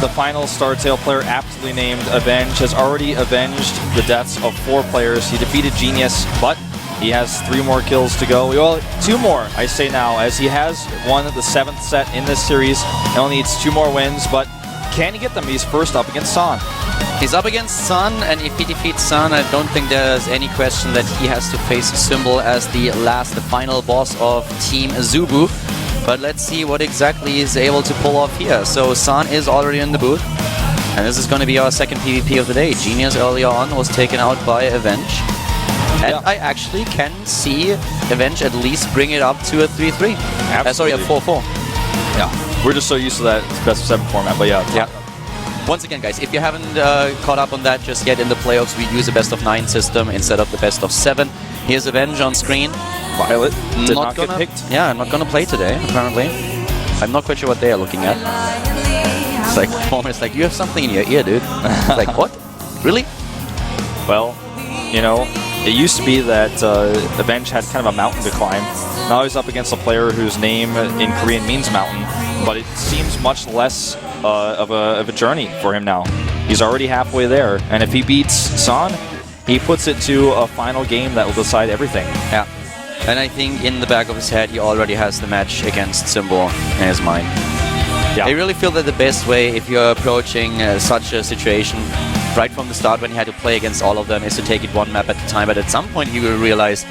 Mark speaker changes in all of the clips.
Speaker 1: the final StarTale player, aptly named Avenge, has already avenged the deaths of 4 players. He defeated Genius, but he has 3 more kills to go. Well, 2 more, I say now, as he has won the 7th set in this series. He only needs 2 more wins, but can he get them? He's first up against San.
Speaker 2: He's up against Sun, and if he defeats Sun, I don't think there's any question that he has to face Symbol as the final boss of Team AZUBU. But let's see what exactly he's able to pull off here. So San is already in the booth, and this is going to be our second PvP of the day. Genius earlier on was taken out by Avenge. And I actually can see Avenge at least bring it up to a 3-3. Sorry, a 4-4.
Speaker 1: Yeah, we're just so used to that best of 7 format, but yeah.
Speaker 2: Once again, guys, if you haven't caught up on that just yet, in the playoffs we use a best of 9 system instead of the best of 7. Here's Avenge on screen.
Speaker 1: Violet did not get picked.
Speaker 2: Yeah, not gonna play today, apparently. I'm not quite sure what they are looking at. It's like, almost like, you have something in your ear, dude. It's like, what? Really?
Speaker 1: Well, you know, it used to be that Avenge had kind of a mountain to climb. Now he's up against a player whose name in Korean means mountain, but it seems much less of a journey for him now. He's already halfway there, and if he beats San, he puts it to a final game that will decide everything.
Speaker 2: Yeah, and I think in the back of his head he already has the match against Symbol in his mind. Yeah. I really feel that the best way, if you're approaching such a situation right from the start when you had to play against all of them, is to take it 1 map at a time. But at some point you will realize,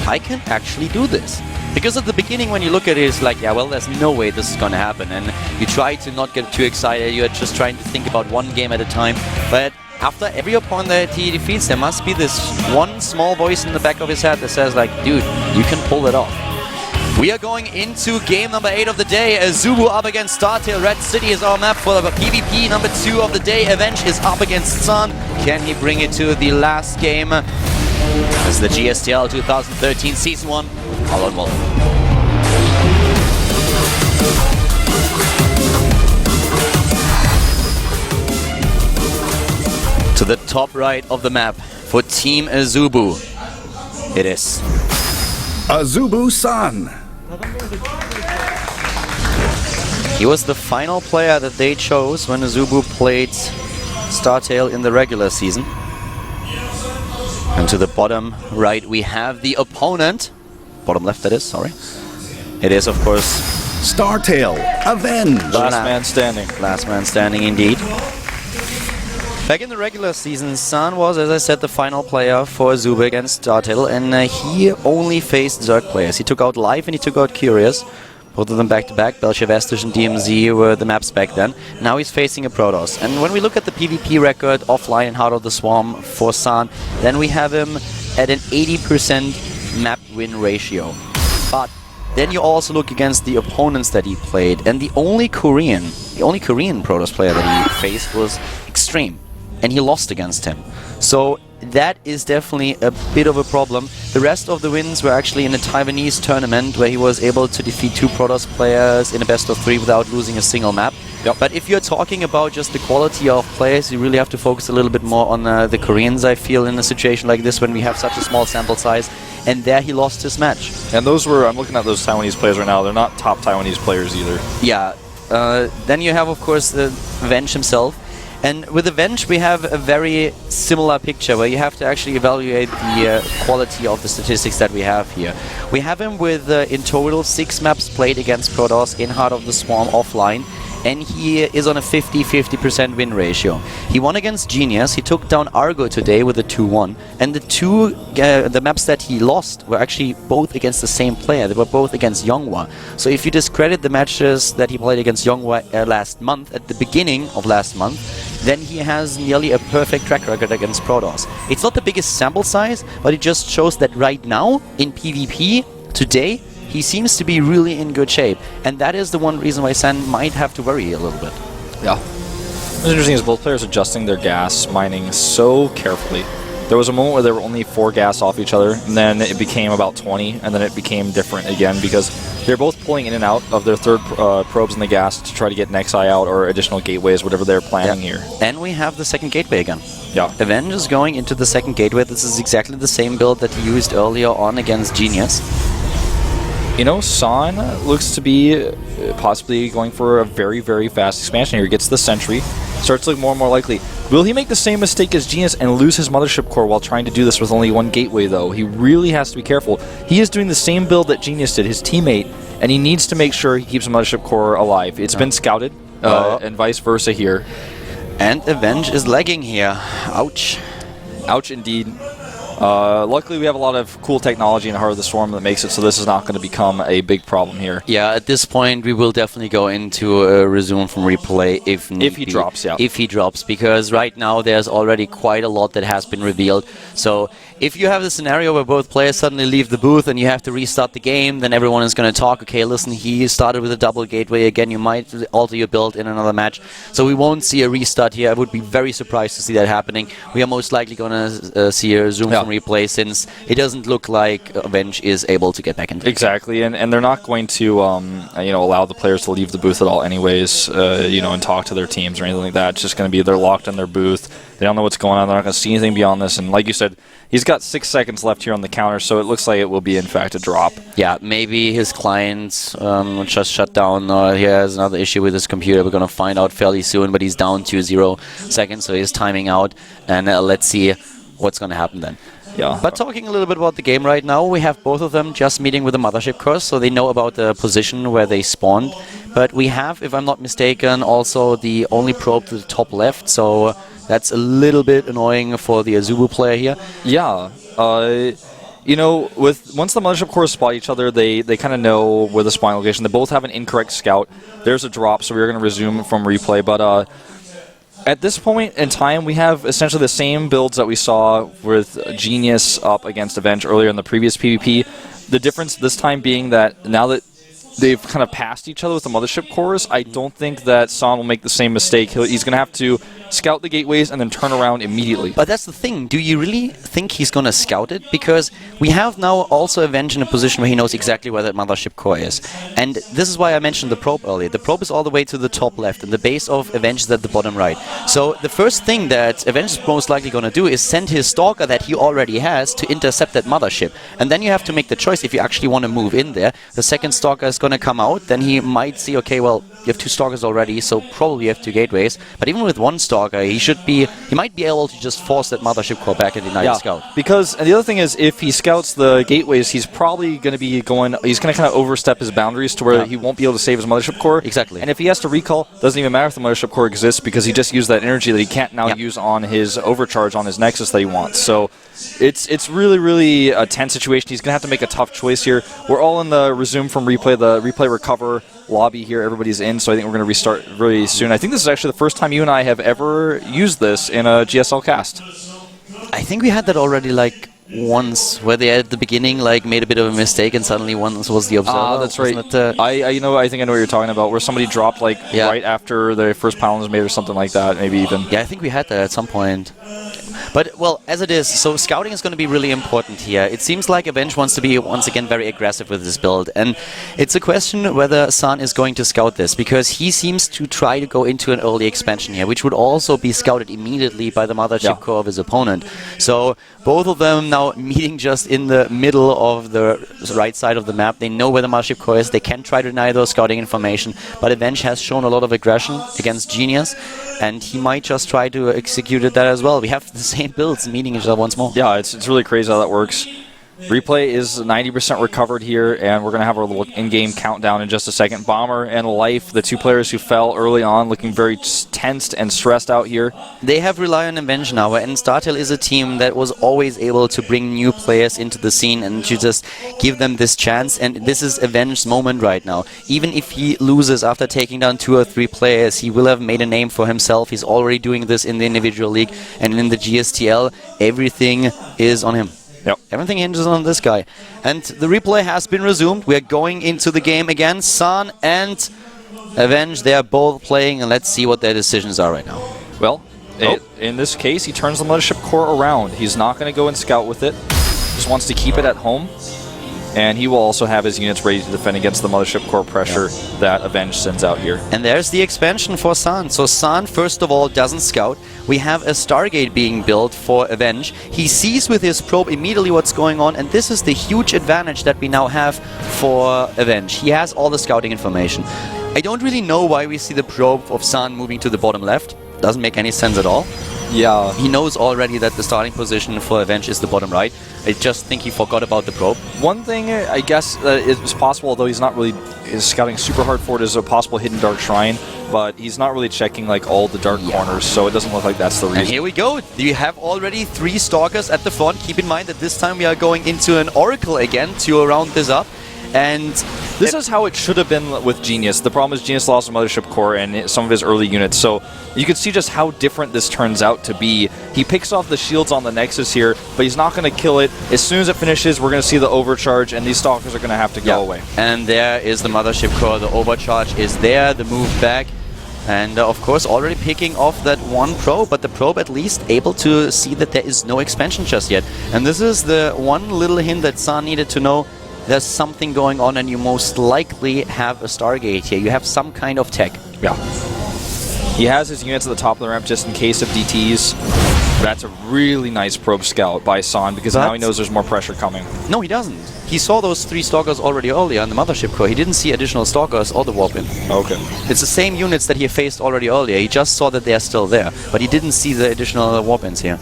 Speaker 2: I can actually do this. Because at the beginning when you look at it, it's like, yeah, well, there's no way this is going to happen. And you try to not get too excited. You're just trying to think about 1 game at a time. But after every opponent that he defeats, there must be this one small voice in the back of his head that says, like, dude, you can pull it off. We are going into game number 8 of the day. AZUBU up against StarTale. Red City is our map for the PvP number 2 of the day. Avenge is up against Sun. Can he bring it to the last game? This is the GSTL 2013 Season 1. All on one. To the top right of the map for Team AZUBU, it is
Speaker 3: AZUBU-san.
Speaker 2: He was the final player that they chose when AZUBU played StarTale in the regular season. And to the bottom right we have the opponent. Bottom left, that is, sorry. It is, of course,
Speaker 3: StarTale, Avenge.
Speaker 1: Last man standing.
Speaker 2: Last man standing, indeed. Back in the regular season, San was, as I said, the final player for AZUBU against StarTale, and he only faced Zerg players. He took out Live and he took out Curious. Both of them back-to-back. Belchevestic and DMZ were the maps back then. Now he's facing a Protoss. And when we look at the PvP record offline in Heart of the Swarm for San, then we have him at an 80% map win ratio. But then you also look against the opponents that he played, and the only Korean Protoss player that he faced was Extreme, and he lost against him. So that is definitely a bit of a problem. The rest of the wins were actually in a Taiwanese tournament where he was able to defeat 2 Protoss players in a best of 3 without losing a single map. Yep. But if you're talking about just the quality of players, you really have to focus a little bit more on the Koreans, I feel, in a situation like this when we have such a small sample size. And there he lost his match.
Speaker 1: And those were, I'm looking at those Taiwanese players right now, they're not top Taiwanese players either.
Speaker 2: Yeah. Then you have, of course, the Avenge himself. And with Avenge, we have a very similar picture where you have to actually evaluate the quality of the statistics that we have here. We have him with, in total, 6 maps played against Protoss in Heart of the Swarm offline, and he is on a 50-50% win ratio. He won against Genius, he took down Argo today with a 2-1, and the maps that he lost were actually both against the same player. They were both against Yonghwa. So if you discredit the matches that he played against Yonghwa last month, at the beginning of last month, then he has nearly a perfect track record against Protoss. It's not the biggest sample size, but it just shows that right now, in PvP, today, he seems to be really in good shape. And that is the one reason why San might have to worry a little bit.
Speaker 1: Yeah. What's interesting is both players adjusting their gas mining so carefully. There was a moment where there were only 4 gas off each other, and then it became about 20, and then it became different again because they're both pulling in and out of their third probes in the gas to try to get next eye out or additional gateways, whatever they're planning here.
Speaker 2: And we have the second gateway again.
Speaker 1: Yeah.
Speaker 2: Avenge is going into the second gateway. This is exactly the same build that he used earlier on against Genius.
Speaker 1: You know, San looks to be possibly going for a very, very fast expansion here. He gets the Sentry, starts to look more and more likely. Will he make the same mistake as Genius and lose his Mothership Core while trying to do this with only one gateway, though? He really has to be careful. He is doing the same build that Genius did, his teammate, and he needs to make sure he keeps the Mothership Core alive. It's been scouted, and vice versa here.
Speaker 2: And Avenge is lagging here. Ouch.
Speaker 1: Ouch, indeed. Luckily, we have a lot of cool technology in the Heart of the Storm that makes it so this is not going to become a big problem here.
Speaker 2: Yeah, at this point, we will definitely go into a resume from replay if need
Speaker 1: he
Speaker 2: be.
Speaker 1: drops, yeah.
Speaker 2: If he drops, because right now there's already quite a lot that has been revealed. So if you have the scenario where both players suddenly leave the booth and you have to restart the game, then everyone is going to talk, okay, listen, he started with a double gateway again, you might alter your build in another match. So we won't see a restart here. I would be very surprised to see that happening. We are most likely going to see a resume from replay, since it doesn't look like Avenge is able to get back into
Speaker 1: exactly, and they're not going to you know, allow the players to leave the booth at all anyways, you know, and talk to their teams or anything like that. It's just going to be they're locked in their booth. They don't know what's going on. They're not going to see anything beyond this. And like you said, he's got 6 seconds left here on the counter, so it looks like it will be, in fact, a drop.
Speaker 2: Yeah, maybe his client just shut down. He has another issue with his computer. We're going to find out fairly soon, but he's down to 0 seconds, so he's timing out. And let's see what's going to happen then.
Speaker 1: Yeah.
Speaker 2: But talking a little bit about the game right now, we have both of them just meeting with the Mothership Core, so they know about the position where they spawned. But we have, if I'm not mistaken, also the only probe to the top left, so that's a little bit annoying for the AZUBU player here.
Speaker 1: Yeah. You know, once the Mothership Cores spot each other, they kind of know where the spawn location. They both have an incorrect scout. There's a drop, so we're going to resume from replay. But at this point in time, we have essentially the same builds that we saw with Genius up against Avenge earlier in the previous PvP. The difference this time being that now that they've kind of passed each other with the Mothership Cores, I don't think that San will make the same mistake. He's going to have to scout the gateways and then turn around immediately.
Speaker 2: But that's the thing. Do you really think he's going to scout it? Because we have now also Avenge in a position where he knows exactly where that Mothership Core is. And this is why I mentioned the probe earlier. The probe is all the way to the top left, and the base of Avenge is at the bottom right. So the first thing that Avenge is most likely going to do is send his Stalker that he already has to intercept that Mothership. And then you have to make the choice if you actually want to move in there. The second Stalker is going to come out. Then he might see, okay, well, you have 2 Stalkers already, so probably you have 2 gateways. But even with 1 Stalker, he might be able to just force that Mothership Core back in the United Scout.
Speaker 1: Because, and the other thing is, if he scouts the gateways, he's probably going to be he's going to kind of overstep his boundaries to where he won't be able to save his Mothership Core.
Speaker 2: Exactly.
Speaker 1: And if he has to recall, doesn't even matter if the Mothership Core exists, because he just used that energy that he can't now use on his overcharge on his Nexus that he wants. So it's really, really a tense situation. He's going to have to make a tough choice here. We're all in the resume from replay, the replay recover lobby here. Everybody's in, so I think we're going to restart really soon. I think this is actually the first time you and I have ever used this in a GSL cast.
Speaker 2: I think we had that already like once, where they at the beginning like made a bit of a mistake and suddenly one was the observer.
Speaker 1: That's right. I think I know what you're talking about, where somebody dropped like right after their first panel was made or something like that, maybe even.
Speaker 2: Yeah, I think we had that at some point. But, well, as it is, so scouting is going to be really important here. It seems like Avenge wants to be, once again, very aggressive with this build. And it's a question whether San is going to scout this, because he seems to try to go into an early expansion here, which would also be scouted immediately by the Mothership Core of his opponent. So both of them now meeting just in the middle of the right side of the map. They know where the Mothership Core is. They can try to deny those scouting information. But Avenge has shown a lot of aggression against Genius, and he might just try to execute that as well. We have the same builds meeting each other once more.
Speaker 1: Yeah, it's really crazy how that works. Replay is 90% recovered here, and we're going to have our little in-game countdown in just a second. Bomber and Life, the 2 players who fell early on, looking very tensed and stressed out here.
Speaker 2: They have Rely on Avenge now, and StarTale is a team that was always able to bring new players into the scene and to just give them this chance, and this is Avenge's moment right now. Even if he loses after taking down 2 or 3 players, he will have made a name for himself. He's already doing this in the individual league, and in the GSTL, everything is on him.
Speaker 1: Yep.
Speaker 2: Everything hinges on this guy. And the replay has been resumed. We are going into the game again. San and Avenge, they are both playing, and let's see what their decisions are right now.
Speaker 1: Well, in this case, he turns the Mothership Core around. He's not going to go and scout with it. Just wants to keep it at home. and he will also have his units ready to defend against the Mothership Core pressure that Avenge sends out here.
Speaker 2: And there's the expansion for San. So San, first of all, doesn't scout. We have a Stargate being built for Avenge. He sees with his probe immediately what's going on, and this is the huge advantage that we now have for Avenge. He has all the scouting information. I don't really know why we see the probe of San moving to the bottom left. Doesn't make any sense at all.
Speaker 1: Yeah.
Speaker 2: He knows already that the starting position for Avenge is the bottom right. I just think he forgot about the probe.
Speaker 1: One thing I guess is possible, although he's not really scouting super hard for it, is a possible hidden dark shrine, but he's not really checking like all the dark corners, so it doesn't look like that's the reason.
Speaker 2: And here we go. You have already 3 Stalkers at the front. Keep in mind that this time we are going into an Oracle again to round this up. And
Speaker 1: this is how it should have been with Genius. The problem is Genius lost a Mothership Core and some of his early units, so you can see just how different this turns out to be. He picks off the shields on the Nexus here, but he's not going to kill it. As soon as it finishes, we're going to see the overcharge, and these Stalkers are going to have to go away.
Speaker 2: And there is the Mothership Core. The overcharge is there, the move back. And of course already picking off that one probe, but the probe at least able to see that there is no expansion just yet. And this is the one little hint that San needed to know. There's something going on, and you most likely have a Stargate here. You have some kind of tech.
Speaker 1: Yeah. He has his units at the top of the ramp just in case of DTs. That's a really nice probe scout by San, because now he knows there's more pressure coming.
Speaker 2: No, he doesn't. He saw those 3 Stalkers already earlier on the Mothership Core. He didn't see additional Stalkers or the Warp-In.
Speaker 1: Okay.
Speaker 2: It's the same units that he faced already earlier. He just saw that they are still there, but he didn't see the additional Warp-Ins here.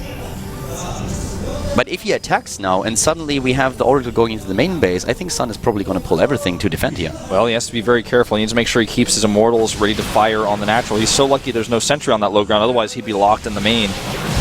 Speaker 2: But if he attacks now, and suddenly we have the Oracle going into the main base, I think San is probably going to pull everything to defend here.
Speaker 1: Well, he has to be very careful. He needs to make sure he keeps his Immortals ready to fire on the natural. He's so lucky there's no sentry on that low ground, otherwise he'd be locked in the main.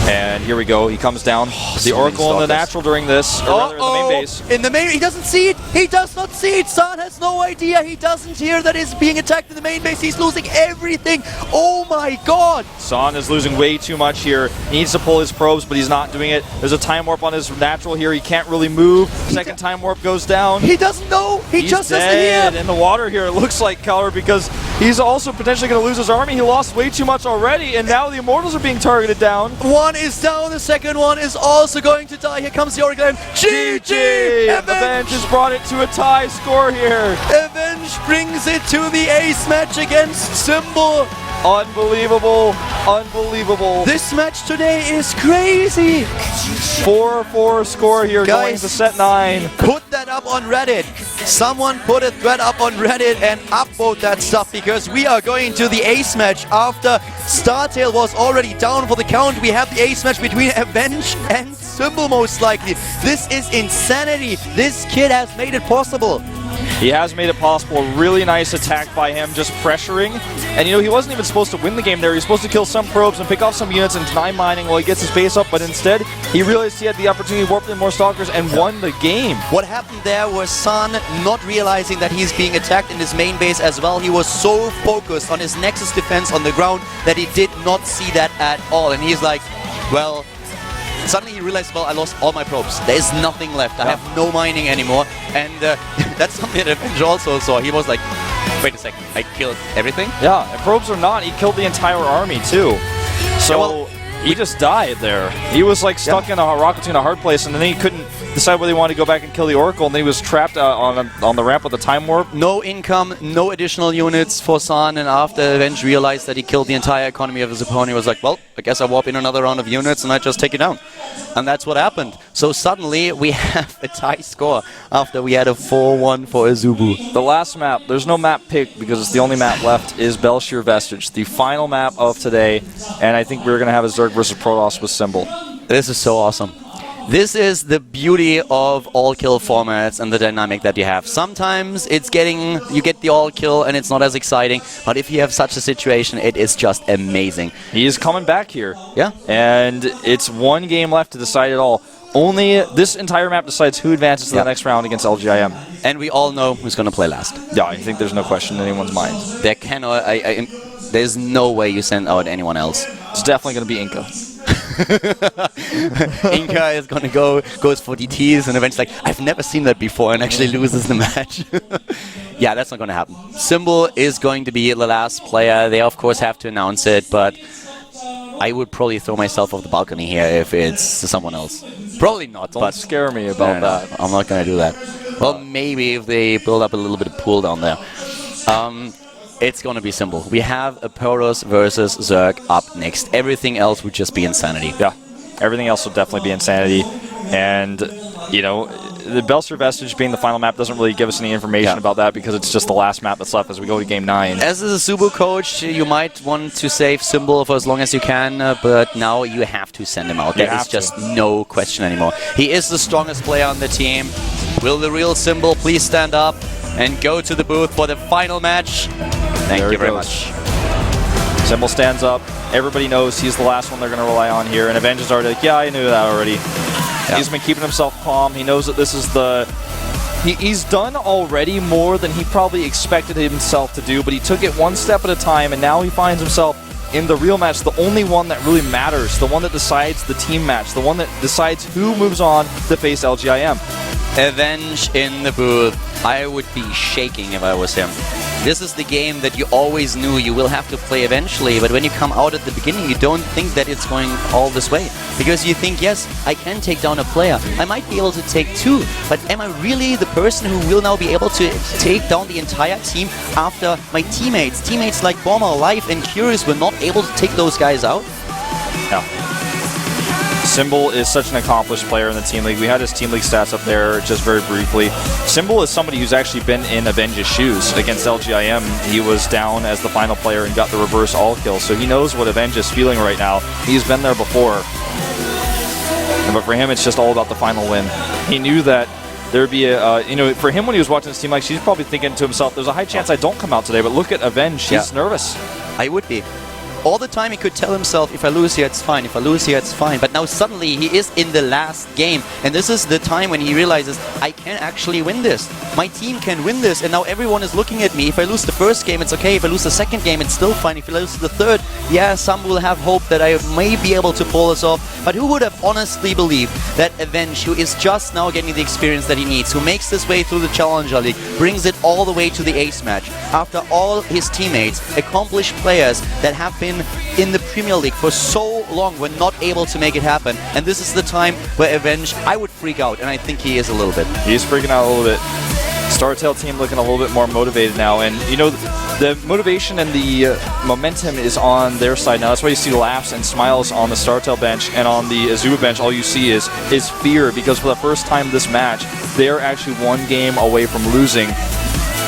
Speaker 1: And here we go. He comes down. The Oracle and the natural during this, or rather in the main base.
Speaker 2: In the main, he doesn't see it. He does not see it. San has no idea. He doesn't hear that it's being attacked in the main base. He's losing everything. Oh my god.
Speaker 1: San is losing way too much here. He needs to pull his probes, but he's not doing it. There's a time warp on his natural here. He can't really move. Second time warp goes down.
Speaker 2: He doesn't know. He's just doesn't hear.
Speaker 1: In the water here, it looks like, Keller, because he's also potentially going to lose his army. He lost way too much already, and now the Immortals are being targeted down.
Speaker 2: One is down. The second one is also going to die. Here comes the Oracle. GG!
Speaker 1: Avenge has brought it to a tie score here.
Speaker 2: Avenge brings it to the ace match against Symbol.
Speaker 1: Unbelievable. Unbelievable.
Speaker 2: This match today is crazy.
Speaker 1: 4-4 score here, going to set 9.
Speaker 2: Put that up on Reddit. Someone put a thread up on Reddit and upvote that stuff, because we are going to the ace match after StarTale was already down for the count. We have the ace match between Avenge and Symbol most likely. This is insanity. This kid has made it possible.
Speaker 1: He has made it possible. A really nice attack by him, just pressuring. And, you know, he wasn't even supposed to win the game there. He was supposed to kill some probes and pick off some units and deny mining while he gets his base up, but instead, he realized he had the opportunity to warp in more Stalkers and won the game.
Speaker 2: What happened there was San not realizing that he's being attacked in his main base as well. He was so focused on his Nexus defense on the ground that he did not see that at all. And he's like, well... Suddenly he realized, well, I lost all my probes. There's nothing left. I have no mining anymore. And that's something that Avenge also saw. He was like, wait a second, I killed everything?
Speaker 1: Yeah, and probes or not, he killed the entire army too. So he just died there. He was like stuck in a rocket in a hard place, and then he couldn't decide whether he wanted to go back and kill the Oracle, and then he was trapped on the ramp with the time warp.
Speaker 2: No income, no additional units for San, and after Avenge realized that he killed the entire economy of his opponent, he was like, well, I guess I warp in another round of units and I just take it down. And that's what happened. So suddenly we have a tie score after we had a 4-1 for AZUBU.
Speaker 1: The last map, there's no map picked because it's the only map left, is Belshir Vestige, the final map of today, and I think we're going to have a Zerg versus Protoss with Symbol.
Speaker 2: This is so awesome. This is the beauty of all-kill formats and the dynamic that you have. Sometimes it's you get the all-kill and it's not as exciting, but if you have such a situation, it is just amazing.
Speaker 1: He is coming back here.
Speaker 2: Yeah.
Speaker 1: And it's one game left to decide it all. Only this entire map decides who advances to the next round against LGIM.
Speaker 2: And we all know who's going to play last.
Speaker 1: Yeah, I think there's no question in anyone's mind.
Speaker 2: There cannot... there's no way you send out anyone else.
Speaker 1: It's definitely going to be Inca.
Speaker 2: Inca is gonna goes for DTs and eventually like, I've never seen that before, and actually loses the match. Yeah, that's not gonna happen. Symbol is going to be the last player. They of course have to announce it, but I would probably throw myself off the balcony here if it's someone else. Probably not,
Speaker 1: Don't scare me about that.
Speaker 2: I'm not gonna do that. Well, maybe if they build up a little bit of pool down there. It's gonna be simple. We have a Poros versus Zerg up next. Everything else would just be insanity.
Speaker 1: Yeah, everything else would definitely be insanity. And, you know, the Belser Vestige being the final map doesn't really give us any information about that because it's just the last map that's left as we go to Game 9.
Speaker 2: As a AZUBU coach, you might want to save Symbol for as long as you can, but now you have to send him out. There is just no question anymore. He is the strongest player on the team. Will the real Symbol please stand up and go to the booth for the final match? Thank you very much.
Speaker 1: Symbol stands up. Everybody knows he's the last one they're going to rely on here. And Avenge is already like, yeah, I knew that already. Yeah. He's been keeping himself calm. He knows that this is the... He's done already more than he probably expected himself to do, but he took it one step at a time, and now he finds himself in the real match, the only one that really matters, the one that decides the team match, the one that decides who moves on to face LGIM.
Speaker 2: Avenge in the booth. I would be shaking if I was him. This is the game that you always knew you will have to play eventually, but when you come out at the beginning, you don't think that it's going all this way. Because you think, yes, I can take down a player. I might be able to take two, but am I really the person who will now be able to take down the entire team after my teammates? Teammates like Bomber, Life, and Curious were not able to take those guys out?
Speaker 1: No. Symbol is such an accomplished player in the Team League. We had his Team League stats up there just very briefly. Symbol is somebody who's actually been in Avenge's shoes against LGIM. He was down as the final player and got the reverse all kill, so he knows what Avenge is feeling right now. He's been there before. But for him, it's just all about the final win. He knew that there'd be a, you know, for him when he was watching his team, like, he's probably thinking to himself, there's a high chance I don't come out today, but look at Avenge, he's nervous.
Speaker 2: I would be. All the time he could tell himself, if I lose here, it's fine. If I lose here, it's fine. But now suddenly he is in the last game. And this is the time when he realizes, I can actually win this. My team can win this. And now everyone is looking at me. If I lose the first game, it's okay. If I lose the second game, it's still fine. If I lose the third, yeah, some will have hope that I may be able to pull this off. But who would have honestly believed that Avenge, who is just now getting the experience that he needs, who makes his way through the Challenger League, brings it all the way to the Ace match, after all his teammates, accomplished players that have been in the Premier League for so long, were not able to make it happen. And this is the time where Avenge, I would freak out, and I think he is a little bit.
Speaker 1: He's freaking out a little bit. StarTale team looking a little bit more motivated now, and you know, the motivation and the momentum is on their side now. That's why you see laughs and smiles on the StarTale bench, and on the AZUBU bench all you see is fear, because for the first time this match they're actually one game away from losing.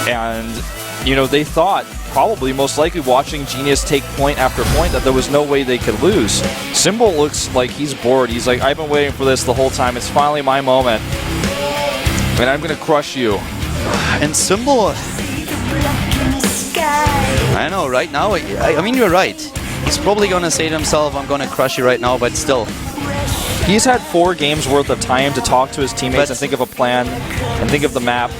Speaker 1: And you know, they thought, probably most likely watching Genius take point after point, that there was no way they could lose. Symbol looks like he's bored. He's like, I've been waiting for this the whole time. It's finally my moment, and I'm gonna crush you.
Speaker 2: And Symbol, I know, right now, I mean, you're right. He's probably gonna say to himself, I'm gonna crush you right now, but still.
Speaker 1: He's had 4 games worth of time to talk to his teammates and think of a plan and think of the map.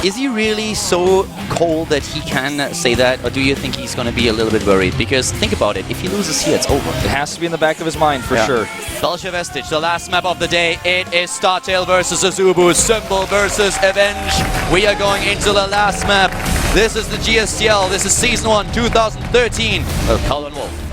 Speaker 2: Is he really so cold that he can say that, or do you think he's going to be a little bit worried? Because think about it, if he loses here, it's over.
Speaker 1: It has to be in the back of his mind, for sure.
Speaker 2: Belser Vestige, the last map of the day. It is StarTale versus AZUBU, Symbol versus Avenge. We are going into the last map. This is the GSTL. This is Season 1, 2013 of Calvin Wolf.